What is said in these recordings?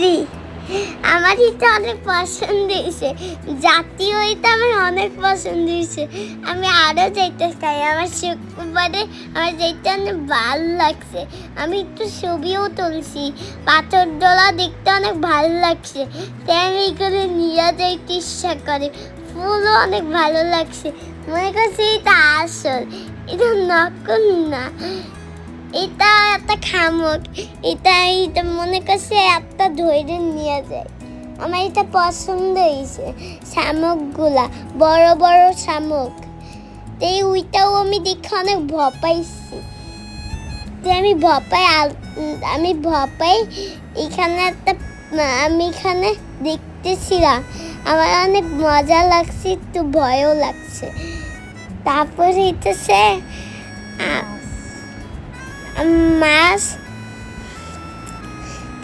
Three. আমার এটা অনেক পছন্দ হয়েছে, জাতীয় এটা আমার অনেক পছন্দ হয়েছে। আমি আরও যেতে চাই। আমার শুক্রবারে আমার যেতে অনেক ভালো লাগছে। আমি একটু ছবিও তুলছি, পাথর ডোলা দেখতে অনেক ভালো লাগছে, তাই আমি এগুলো নিয়ে যেতে ইচ্ছা করে। ফুলও অনেক ভালো লাগছে, মনে করছি এটা আসল, এটা নকল না, এটা একটা খামক। এটা মনে করছে একটা ধৈর্য নিয়ে যায়। আমার এটা পছন্দ হয়েছে, শামুকগুলা বড় বড় শামুক। এই ওইটাও আমি দেখে অনেক ভপাইছি, আমি ভপাই এখানে আমি এখানে দেখতেছিলাম, আমার অনেক মজা লাগছে, একটু ভয়ও লাগছে। তারপরে এটা সে মাছ।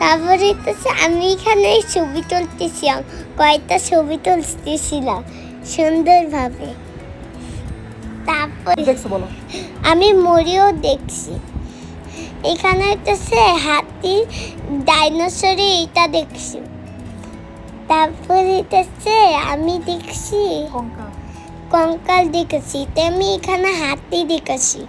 তারপরে আমি এখানে ছবি তুলতেছিলাম, কয়েকটা ছবি তুলতেছিলাম সুন্দরভাবে। তারপরে আমি মরিও দেখছি। এখানে হচ্ছে হাতি, ডাইনোসরে এটা দেখছি। তারপরে আমি দেখছি কঙ্কাল দেখেছি, আমি এখানে হাতি দেখেছি।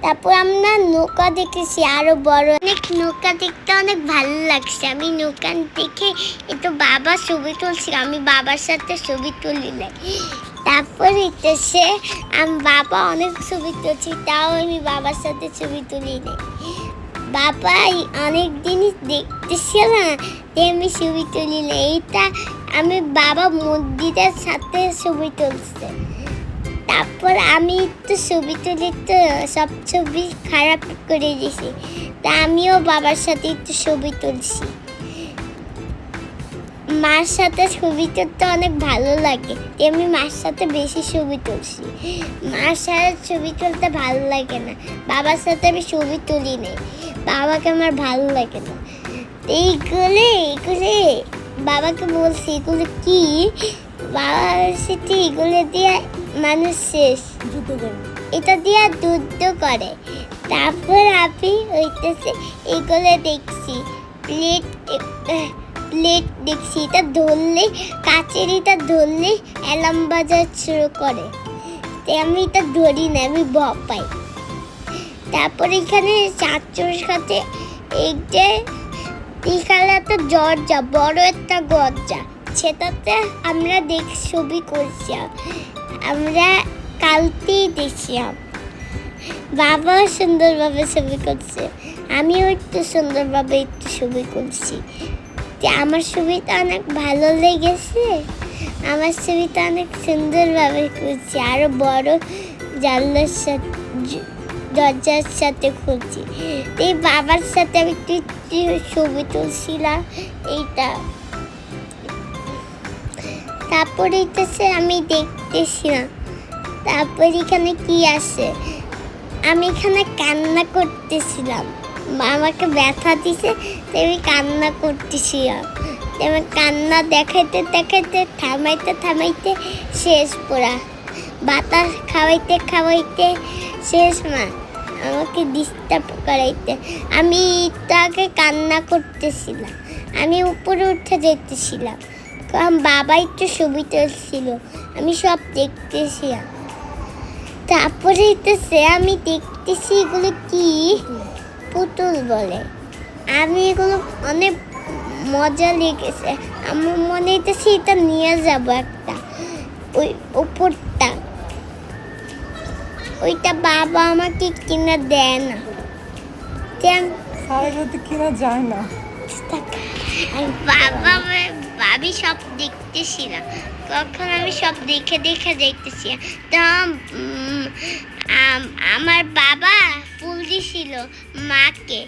তারপর আমরা নৌকা দেখেছি আরো বড় অনেক নৌকা, দেখতে অনেক ভালো লাগছে। আমি নৌকা দেখে একটু বাবার ছবি তুলছি, আমি বাবার সাথে ছবি তুলি নাই। তারপর আমি বাবা অনেক ছবি তুলছি, তাও আমি বাবার সাথে ছবি তুলি নাই। বাবা অনেক জিনিস দেখতেছিল না, আমি ছবি তুলি নাই। এটা আমি বাবা মন্দিরের সাথে ছবি তুলছে। তারপর আমি একটু ছবি তুলি, তো সব ছবি খারাপ করে দিয়েছি, তা আমিও বাবার সাথে একটু ছবি তুলছি। মার সাথে ছবি তুলতে অনেক ভালো লাগে, আমি মার সাথে বেশি ছবি তুলছি। মার সাথে ছবি তুলতে ভালো লাগে না, বাবার সাথে আমি ছবি তুলি নাই, বাবাকে আমার ভালো লাগে না। এইগুলো বাবাকে বলছি এগুলো কি, বাবার সাথে এগুলো দিয়ে মানুষ শেষ এটা দিয়ে যুদ্ধ করে। তারপর আমি এগুলো দেখছি, প্লেট দেখছি, এটা ধরলে কাচের, এটা ধরলে অ্যালার্ম বাজার শুরু করে, তাই আমি এটা ধরি না, আমি ভয়। তারপর এখানে চারজোর সাথে এখানে একটা দরজা, বড় একটা দরজা, সেটাতে আমরা ছবি করছি। আমরা কালকেই দেখছিলাম, বাবাও সুন্দরভাবে ছবি করছে, আমিও একটু সুন্দরভাবে একটু ছবি করছি। আমার ছবিটা অনেক ভালো লেগেছে, আমার ছবিটা অনেক সুন্দরভাবে করছি, আরো বড় জানলার সাথে দরজার সাথে খুলছি। এই বাবার সাথে আমি একটু ছবি তুলছিলাম এইটা। তারপরে আমি দেখতেছিলাম, তারপর এখানে কি আছে, আমি এখানে কান্না করতেছিলাম, আমাকে ব্যথা দিছে, তাই আমি কান্না করতেছিলাম। আমি কান্না দেখাইতে দেখাইতে থামাইতে শেষ, পুরা বাতাস খাওয়াইতে শেষ। মা আমাকে ডিস্টার্ব করাইতে, আমি তাকে কান্না করতেছিলাম, আমি উপরে উঠে যেতেছিলাম, কারণ বাবা একটু ছবি তুলছিল, আমি সব দেখতেছিলাম। তারপরে আমি দেখতেছি এগুলো কি, পুতুল বলে। আমি এগুলো অনেক মজা লেগেছে, আমার মনে হইতেছে এটা নিয়ে যাবো একটা, ওই উপরটা, ওইটা বাবা আমাকে কিনা দেয় না, কিনা যায় না। বাবা ভাবি সব দেখতেছিলাম, তখন আমি সব দেখে দেখতেছি। তো আমার বাবা ফুল দিছিল মাকে।